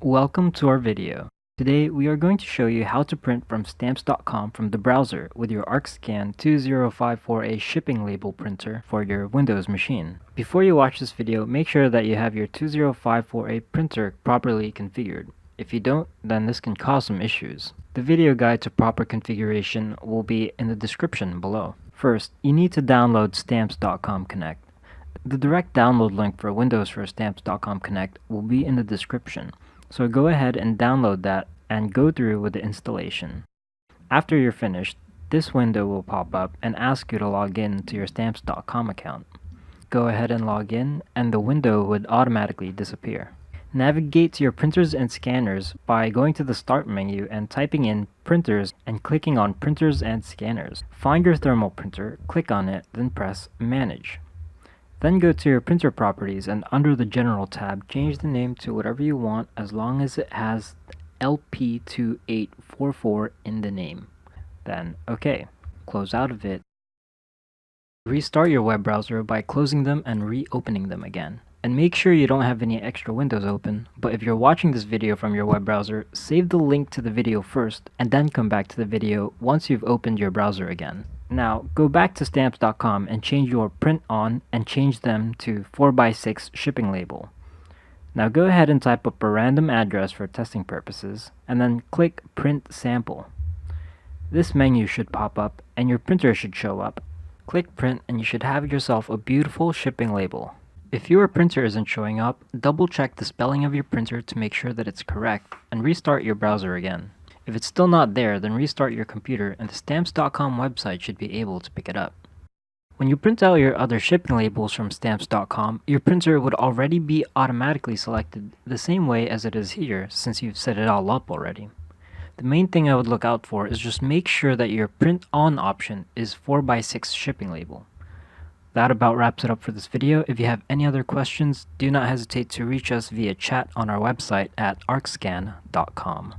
Welcome to our video. Today we are going to show you how to print from Stamps.com from the browser with your Arkscan 2054A shipping label printer for your Windows machine. Before you watch this video, make sure that you have your 2054A printer properly configured. If you don't, then this can cause some issues. The video guide to proper configuration will be in the description below. First, you need to download Stamps.com Connect. The direct download link for Windows for Stamps.com Connect will be in the description. So go ahead and download that and go through with the installation. After you're finished, this window will pop up and ask you to log in to your Stamps.com account. Go ahead and log in and the window would automatically disappear. Navigate to your printers and scanners by going to the Start menu and typing in Printers and clicking on Printers and Scanners. Find your thermal printer, click on it, then press Manage. Then go to your printer properties and under the General tab, change the name to whatever you want as long as it has LP2844 in the name. Then, OK. Close out of it. Restart your web browser by closing them and reopening them again. And make sure you don't have any extra windows open, but if you're watching this video from your web browser, save the link to the video first and then come back to the video once you've opened your browser again. Now, go back to Stamps.com and change your print on and change them to 4x6 shipping label. Now go ahead and type up a random address for testing purposes, and then click Print Sample. This menu should pop up and your printer should show up. Click Print and you should have yourself a beautiful shipping label. If your printer isn't showing up, double check the spelling of your printer to make sure that it's correct, and restart your browser again. If it's still not there, then restart your computer and the Stamps.com website should be able to pick it up. When you print out your other shipping labels from Stamps.com, your printer would already be automatically selected the same way as it is here since you've set it all up already. The main thing I would look out for is just make sure that your print on option is 4x6 shipping label. That about wraps it up for this video. If you have any other questions, do not hesitate to reach us via chat on our website at arkscan.com.